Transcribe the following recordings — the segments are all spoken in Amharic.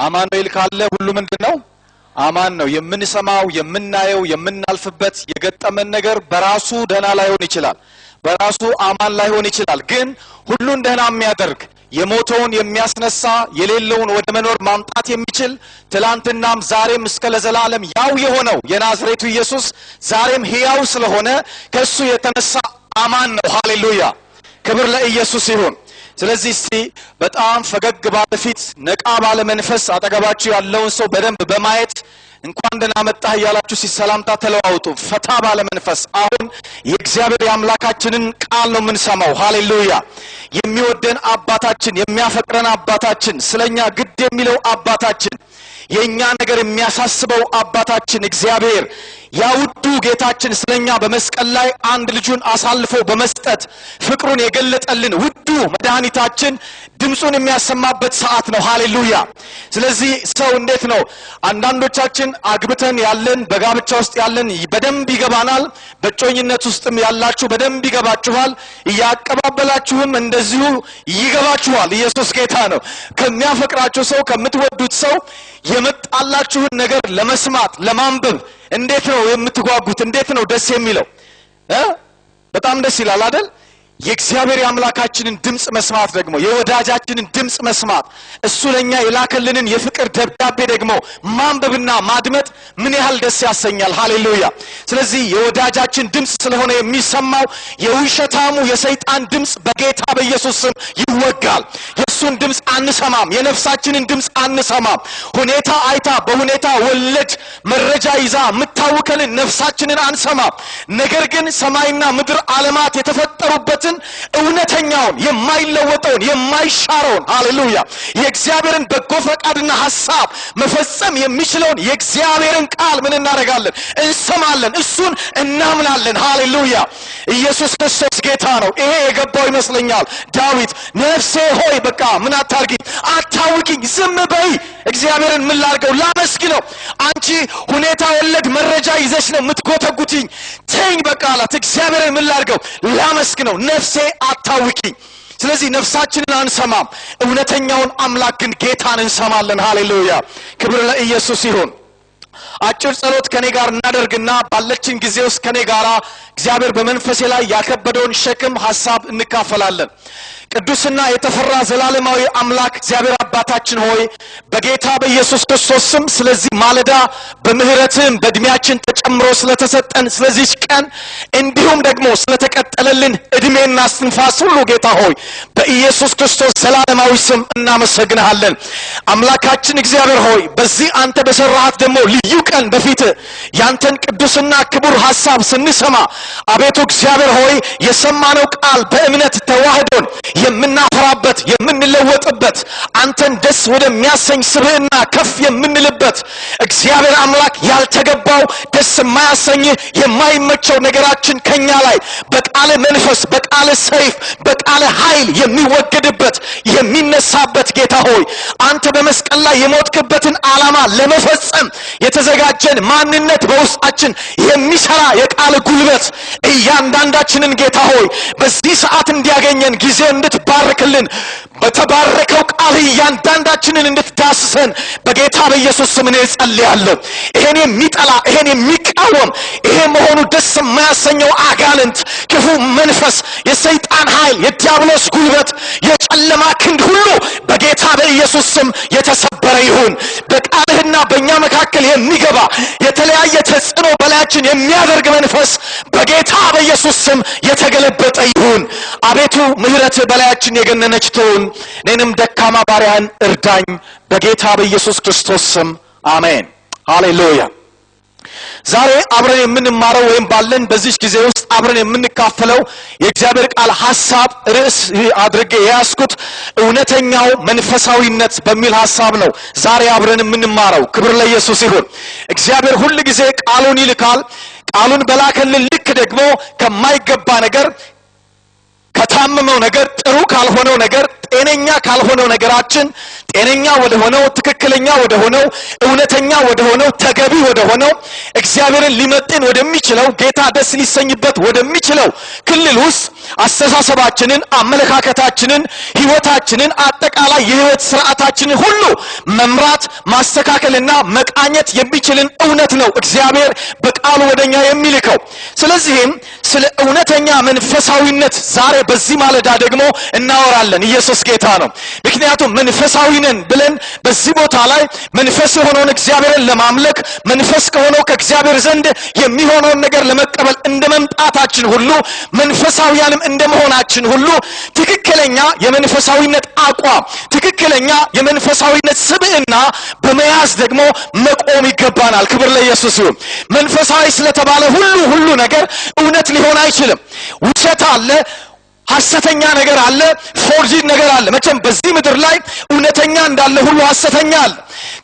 አማኑኤል ካለ ሁሉ ምንድነው አማን ነው የምንሰማው የምናየው የምናልፍበት የገጠመን ነገር በራሱ ደህና ላይሆን ይችላል በራሱ አማን ላይሆን ይችላል ግን ሁሉን ደህና የሚያደርግ የሞተውን የሚያስነሳ የሌለውን ወደ መኖር ማምጣት የሚችል ትላንትናም ዛሬም እስከ ለዘላለም ያው የሆነው የናዝሬቱ ኢየሱስ ዛሬም ሕያው ስለሆነ ከሱ የተነሳ አማን ነው ሃሌሉያ ክብር ለኢየሱስ ይሁን ስለዚህ እስቲ በጣም ፈገግ ባለፊት ነቃ ባለ መንፈስ አጠገባችሁ ያለውን ሰው በደንብ በማየት እንኳን ደህና መጣህ ያላችሁ ሲሰላምታ ተለዋውጡ ፈታ ባለ መንፈስ አሁን የእግዚአብሔር ያምላካችንን ቃል ነው የምንሰማው ሃሌሉያ የሚወደን አባታችን የሚያፈቅረን አባታችን ስለኛ ግድ የሚለው አባታችን የኛ ነገር የሚያሳስበው አባታችን እግዚአብሔር ያውዱ ጌታችን ስለኛ በመስቀል ላይ አንድ ልጁን አሳልፎ በመስጠት ፍቅሩን የገለጠልን ውዱ መድኃኒታችን ድምጹን የሚያሰማበት ሰዓት ነው ሃሌሉያ ስለዚህ ሰው እንዴት ነው አንዳንዶቻችን አግብተን ያለን በጋብቻ ውስጥ ያለን በደንብ ይገባናል በጮኝነት ውስጥም ያላችሁ በደንብ ይገባችኋል ያቀባበላችሁም እንደዚሁ ይገባችኋል ኢየሱስ ጌታ ነው ከሚያፈቅራችሁ ሰው ከምትወዱት ሰው የመጣላችሁን ነገር ለመስማት ለማንበብ እንዴት ነው የምትጓጉት እንዴት ነው ደስ የሚለው በጣም ደስ ይላል አይደል የእግዚአብሔር ያምላካችንን ድምጽ መስማት ደግሞ የወዳጃችንን ድምጽ መስማት እሱ ለኛ የላከልንን የፍቅር ደብዳቤ ደግሞ ማንበብና ማድመጥ ምን ያህል ደስ ያሰኛል ሃሌሉያ ስለዚህ የወዳጃችን ድምጽ ስለሆነ የሚሰማው የውሸታሙ የሰይጣን ድምጽ በጌታ በኢየሱስ ስም ይወጋል የሱን ድምጽ አንሰማም የነፍሳችንን ድምጽ አንሰማም ሁኔታ አይታ በሁኔታ ወለድ መረጃ ይዛ ምታውከልን ነፍሳችንን አንሰማም ነገር ግን ሰማይና ምድር ዓለማት የተፈጠሩበት እውነተኛውን የማይለወጠውን የማይሻረውን ሃሌሉያ የእግዚአብሔርን በጎ ፈቃድና ሐሳብ መፈጸም የሚችለውን የእግዚአብሔርን ቃል ምን እናደርጋለን እንሰማለን እሱን እናምናለን ሃሌሉያ ኢየሱስ ክርስቶስ ጌታ ነው ይሄ የገባው ይመስለኛል ዳዊት ነፍሴ ሆይ በቃ ምን አታውቂኝ ዝም በይ እግዚአብሔርን ምን ላድርገው ላመስግነው አንቺ ሁኔታ ወለድ መረጃ ይዘሽ ነው ምትጎተጉትኝ ተኝ በቃ አላት እግዚአብሔርን ምን ላድርገው ላመስግነው ነፍሴ አታውቂኝ ስለዚህ ነፍሳችንን አንሰማም እውነተኛውን አምላክ ግን ጌታን እንሰማለን ሃሌሉያ ክብር ለኢየሱስ ይሁን አጭር ጸሎት ከኔ ጋር እናደርግና ባለችን ጊዜ ውስጥ ከኔ ጋር እግዚአብሔር በመንፈሴ ላይ ያከበደውን ሸክም ሐሳብ እንካፈላለን ቅዱስና የተፈራ ዘላለማዊ አምላክ እግዚአብሔር አባታችን ሆይ በጌታ በኢየሱስ ክርስቶስ ስም ስለዚህ ማለዳ በምህረትህ በእድሜያችን ተጨምሮ ስለተሰጠን ስለዚህ ቀን እንዲሁም ደግሞ ስለተቀጠለልን እድሜና እስትንፋስ ሁሉ ጌታ ሆይ በኢየሱስ ክርስቶስ ዘላለማዊ ስም እናመሰግንሃለን አምላካችን እግዚአብሔር ሆይ በዚህ አንተ በሰራሃት ደግሞ ልዩ ቀን በፊት ያንተን ቅዱስና ክቡር ሐሳብ ስንሰማ አቤቱ እግዚአብሔር ሆይ የሰማነው ቃል በእምነት ተዋህዶን የምናፈራበት የምንለወጥበት አንተን ደስ ወደሚያሰኝ ስብዕና ከፍ የምንልበት እግዚአብሔር አምላክ ያልተገባው ደስ የማያሰኝ የማይመቸው ነገራችን ከኛ ላይ በቃል መንፈስ በቃል ሰይፍ በቃል ኃይል የሚወገድበት የሚነሳበት ጌታ ሆይ አንተ በመስቀል ላይ የሞትክበትን ዓላማ ለመፈጸም የተዘጋጀን ማንነት በውስጣችን የሚሰራ የቃል ጉልበት እያንዳንዳችንን ጌታ ሆይ በዚህ ሰዓት እንዲያገኘን ጊዜ እንድትባርክልን በተባረከው ቃል እያንዳንዳችንን እንድትዳስሰን በጌታ በኢየሱስ ስም እጸልያለሁ ይሄን የሚጠላ ይሄን የሚቃወም ይሄ መሆኑ ደስ የማያሰኘው አጋንንት ክፉ መንፈስ የሰይጣን ኃይል የዲያብሎስ ጉልበት የጨለማ ክንድ ሁሉ በጌታ በኢየሱስ ስም የተሰበረ ይሁን በቃልህና በእኛ መካከል የሚገባ የተለያየ ተጽዕኖ በላያችን የሚያደርግ መንፈስ በጌታ በኢየሱስ ስም የተገለበጠ ይሁን አቤቱ ምህረት በላያችን የገነነች ትሁን እኔንም ደካማ ባሪያን እርዳኝ በጌታ በኢየሱስ ክርስቶስ ስም አሜን ሃሌሉያ ዛሬ አብረን የምንማረው ወይም ባለን በዚህ ጊዜ ውስጥ አብረን የምንካፈለው የእግዚአብሔር ቃል ሐሳብ ርዕስ አድርጌ ያስኩት እውነተኛው መንፈሳዊነት በሚል ሐሳብ ነው ዛሬ አብረን የምንማረው ክብር ለኢየሱስ ይሁን እግዚአብሔር ሁሉ ጊዜ ቃሉን ይልካል ቃሉን በላከልን ልክ ደግሞ ከማይገባ ነገር ከታመመው ነገር ጥሩ ካልሆነው ነገር ጤነኛ ካልሆነው ነገራችን ጤነኛ ወደ ሆነው ትክክለኛ ወደ ሆነው እውነተኛ ወደ ሆነው ተገቢ ወደ ሆነው እግዚአብሔርን ሊመጥን ወደሚችለው ጌታ ደስ ሊሰኝበት ወደሚችለው ክልል ውስጥ አስተሳሰባችንን አመለካከታችንን ሕይወታችንን አጠቃላይ የሕይወት ሥርዓታችንን ሁሉ መምራት ማስተካከልና መቃኘት የሚችልን እውነት ነው እግዚአብሔር በቃሉ ወደኛ የሚልከው ስለዚህም ስለ እውነተኛ መንፈሳዊነት ዛሬ በዚህ ማለዳ ደግሞ እናወራለን ኢየሱስ ጌታ ነው ምክንያቱም መንፈሳዊ ነን ብለን በዚህ ቦታ ላይ መንፈስ የሆነውን እግዚአብሔርን ለማምለክ መንፈስ ከሆነው ከእግዚአብሔር ዘንድ የሚሆነውን ነገር ለመቀበል እንደመምጣታችን ሁሉ መንፈሳዊያንም እንደመሆናችን ሁሉ ትክክለኛ የመንፈሳዊነት አቋም ትክክለኛ የመንፈሳዊነት ስብዕና በመያዝ ደግሞ መቆም ይገባናል ክብር ለኢየሱስ ይሁን መንፈሳዊ ስለተባለ ሁሉ ነገር እውነት ሊሆን አይችልም ውሸት አለ ሐሰተኛ ነገር አለ ፎርጂድ ነገር አለ መቼም በዚህ ምድር ላይ እውነተኛ እንዳለ ሁሉ ሐሰተኛ አለ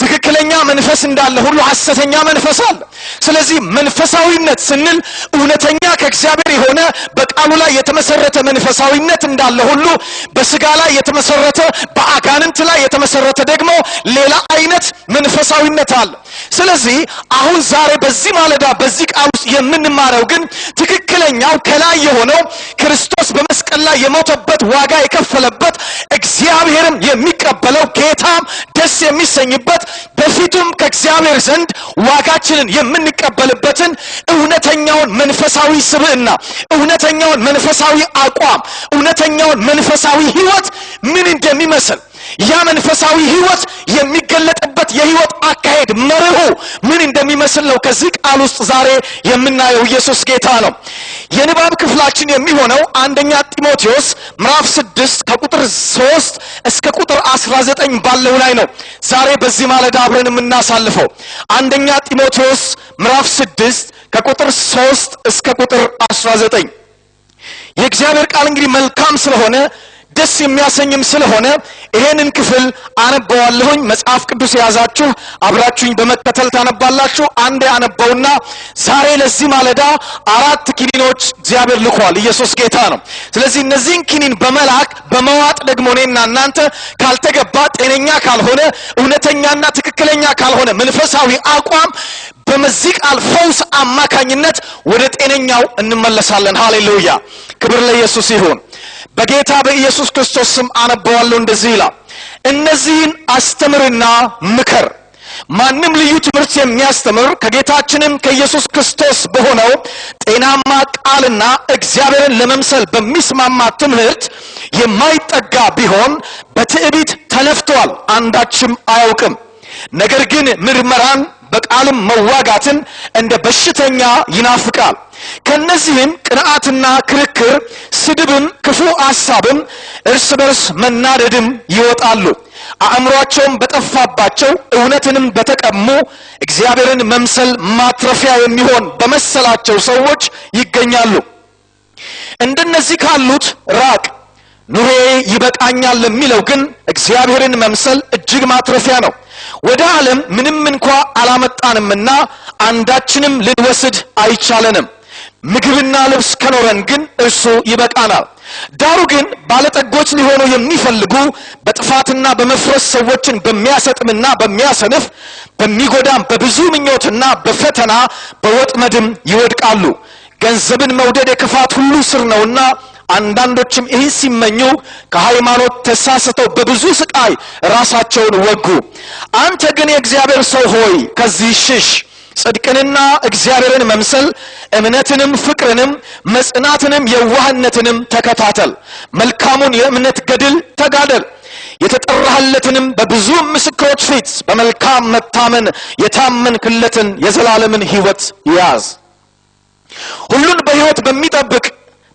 ትክክለኛ መንፈስ እንዳለ ሁሉ ሐሰተኛ መንፈስ አለ ስለዚህ መንፈሳዊነት ስንል እውነተኛ ከእግዚአብሔር የሆነ በቃሉ ላይ የተመሰረተ መንፈሳዊነት እንዳለ ሁሉ በስጋ ላይ የተመሰረተ በአጋንንት ላይ የተመሰረተ ደግሞ ሌላ አይነት መንፈሳዊነት አለ ስለዚህ አሁን ዛሬ በዚህ ማለዳ በዚህ ቃል ውስጥ የምንማረው ግን ትክክለኛው ከላይ የሆነው ክርስቶስ በመስቀል ላይ የሞተበት ዋጋ የከፈለበት እግዚአብሔርም የሚቀበለው ጌታም ደስ የሚሰኝበት በፊቱም ከእግዚአብሔር ዘንድ ዋጋችንን የምንቀበልበትን እውነተኛውን መንፈሳዊ ስብዕና እውነተኛውን መንፈሳዊ አቋም እውነተኛውን መንፈሳዊ ሕይወት ምን እንደሚመስል ያ መንፈሳዊ ሕይወት የሚገለጥበት የሕይወት አካሄድ መርሁ ምን እንደሚመስል ነው ከዚህ ቃል ውስጥ ዛሬ የምናየው ኢየሱስ ጌታ ነው የንባብ ክፍላችን የሚሆነው አንደኛ ጢሞቴዎስ ምዕራፍ 6 ከቁጥር 3 እስከ ቁጥር 19 ባለው ላይ ነው ዛሬ በዚህ ማለዳ አብረን የምናሳልፈው አንደኛ ጢሞቴዎስ ምዕራፍ 6 ከቁጥር 3 እስከ ቁጥር 19 የእግዚአብሔር ቃል እንግዲህ መልካም ስለሆነ ደስ የሚያሰኝም ስለሆነ ይሄንን ክፍል አነባዋለሁኝ መጽሐፍ ቅዱስ ያዛችሁ አብራችሁኝ በመከተል ታነባላችሁ አንዴ አነባውና ዛሬ ለዚህ ማለዳ 4 ኪኒኖች እግዚአብሔር ልኳል ኢየሱስ ጌታ ነው ስለዚህ እነዚህን ኪኒን በመላክ በመዋጥ ደግሞ እኔና እናንተ ካልተገባ ጤነኛ ካልሆነ እውነተኛና ትክክለኛ ካልሆነ መንፈሳዊ አቋም በመዚህ ቃል ፈውስ አማካኝነት ወደ ጤነኛው እንመለሳለን ሃሌሉያ ክብር ለኢየሱስ ይሁን በጌታ በኢየሱስ ክርስቶስ ስም አነባዋለሁ እንደዚህ ይላል እነዚህን አስተምርና ምከር ማንም ልዩ ትምህርት የሚያስተምር ከጌታችንም ከኢየሱስ ክርስቶስ በሆነው ጤናማ ቃልና እግዚአብሔርን ለመምሰል በሚስማማ ትምህርት የማይጠጋ ቢሆን በትዕቢት ተነፍቷል አንዳችም አያውቅም ነገር ግን ምርመራን በቃልም መዋጋትን እንደ በሽተኛ ይናፍቃል ከነዚህም ቅንዓትና ክርክር ስድብም ክፉ ሐሳብም እርስ በርስ መናደድም ይወጣሉ አእምሮአቸውም በጠፋባቸው እውነትንም በተቀሙ እግዚአብሔርን መምሰል ማትረፊያ የሚሆን በመሰላቸው ሰዎች ይገኛሉ እንደነዚህ ካሉት ራቅ ኑሬ ይበቃኛል ለሚለው ግን እግዚአብሔርን መምሰል እጅግ ማትረፊያ ነው ወደ ዓለም ምንም እንኳን አላመጣንምና አንዳችንም ልንወስድ አይቻለንም ምግብና ልብስ ከኖረን ግን እርሱ ይበቃናል ዳሩ ግን ባለጠጎች ሊሆኑ የሚፈልጉ በጥፋትና በመፍረስ ሰዎችን በሚያሰጥምና በሚያሰንፍ በሚጎዳም በብዙ ምኞትና በፈተና በወጥመድም ይወድቃሉ ገንዘብን መውደድ የክፋት ሁሉ ስር ነውና አንዳንዶችም ይህን ሲመኙ ከሃይማኖት ተሳስተው በብዙ ስቃይ ራሳቸውን ወጉ አንተ ግን የእግዚአብሔር ሰው ሆይ ከዚህ ሽሽ ጽድቅንና እግዚአብሔርን መምሰል እምነትንም ፍቅርንም መጽናትንም የዋህነትንም ተከታተል መልካሙን የእምነት ገድል ተጋደል የተጠራህለትንም በብዙ ምስክሮች ፊት በመልካም መታመን የታመንክለትን የዘላለምን ሕይወት ያዝ ሁሉን በሕይወት በሚጠብቅ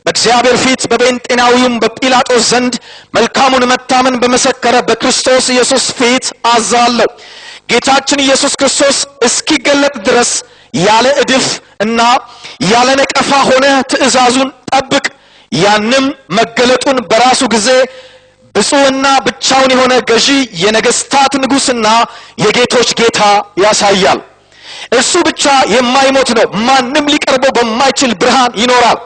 በእግዚአብሔር ፊት በጴንጤናዊውም በጲላጦስ ዘንድ መልካሙን መታመን በመሰከረ በክርስቶስ ኢየሱስ ፊት አዛለሁ ጌታችን ኢየሱስ ክርስቶስ እስኪገለጥ ድረስ ያለ እድፍ እና ያለ ነቀፋ ሆነ ትእዛዙን ጠብቅ ያንም መገለጡን በራሱ ጊዜ ብፁዕና ብቻውን የሆነ ገዢ የነገስታት ንጉስና የጌቶች ጌታ ያሳያል እሱ ብቻ የማይሞት ነው ማንም ሊቀርበው በማይችል ብርሃን ይኖራል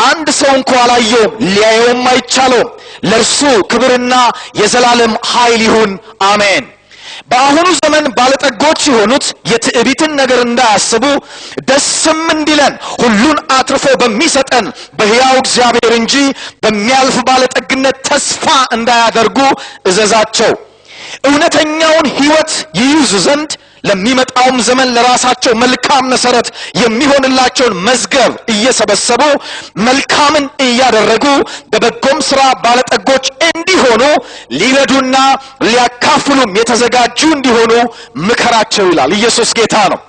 አንድ ሰው እንኳን አላየውም፣ ሊያየውም አይቻለውም። ለእርሱ ክብርና የዘላለም ኃይል ይሁን፣ አሜን። በአሁኑ ዘመን ባለጠጎች የሆኑት የትዕቢትን ነገር እንዳያስቡ ደስም እንዲለን ሁሉን አትርፎ በሚሰጠን በሕያው እግዚአብሔር እንጂ በሚያልፍ ባለጠግነት ተስፋ እንዳያደርጉ እዘዛቸው። እውነተኛውን ሕይወት ይይዙ ዘንድ ለሚመጣውም ዘመን ለራሳቸው መልካም መሰረት የሚሆንላቸውን መዝገብ እየሰበሰቡ መልካምን እያደረጉ በበጎም ሥራ ባለጠጎች እንዲሆኑ ሊረዱና ሊያካፍሉም የተዘጋጁ እንዲሆኑ ምከራቸው ይላል። ኢየሱስ ጌታ ነው።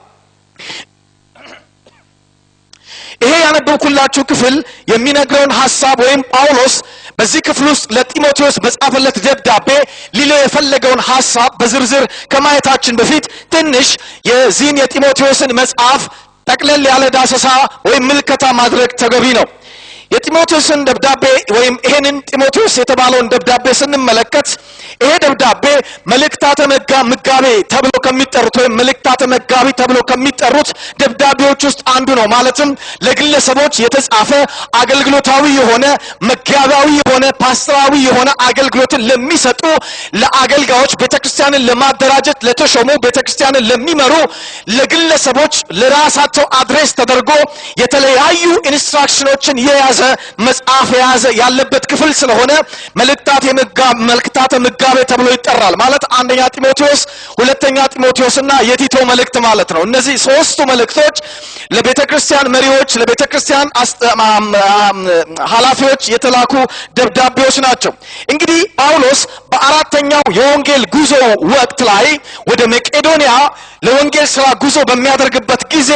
ይሄ ያነበብኩላችሁ ክፍል የሚነግረውን ሐሳብ ወይም ጳውሎስ በዚህ ክፍል ውስጥ ለጢሞቴዎስ በጻፈለት ደብዳቤ ሊለው የፈለገውን ሐሳብ በዝርዝር ከማየታችን በፊት ትንሽ የዚህን የጢሞቴዎስን መጽሐፍ ጠቅለል ያለ ዳሰሳ ወይም ምልከታ ማድረግ ተገቢ ነው። የጢሞቴዎስን ደብዳቤ ወይም ይሄንን ጢሞቴዎስ የተባለውን ደብዳቤ ስንመለከት ይሄ ደብዳቤ መልእክታተ መጋቤ ተብሎ ከሚጠሩት ወይም መልእክታተ መጋቢ ተብሎ ከሚጠሩት ደብዳቤዎች ውስጥ አንዱ ነው። ማለትም ለግለሰቦች የተጻፈ አገልግሎታዊ የሆነ መጋቢያዊ የሆነ ፓስተራዊ የሆነ አገልግሎትን ለሚሰጡ ለአገልጋዮች ቤተክርስቲያንን ለማደራጀት ለተሾሙ ቤተክርስቲያንን ለሚመሩ ለግለሰቦች ለራሳቸው አድሬስ ተደርጎ የተለያዩ ኢንስትራክሽኖችን የያዘ መጽሐፍ የያዘ ያለበት ክፍል ስለሆነ መልእክታተ መጋቤ ተብሎ ይጠራል። ማለት አንደኛ ጢሞቴዎስ፣ ሁለተኛ ጢሞቴዎስና የቲቶ መልእክት ማለት ነው። እነዚህ ሶስቱ መልእክቶች ለቤተክርስቲያን መሪዎች፣ ለቤተክርስቲያን ኃላፊዎች የተላኩ ደብዳቤዎች ናቸው። እንግዲህ ጳውሎስ በአራተኛው የወንጌል ጉዞ ወቅት ላይ ወደ መቄዶንያ ለወንጌል ሥራ ጉዞ በሚያደርግበት ጊዜ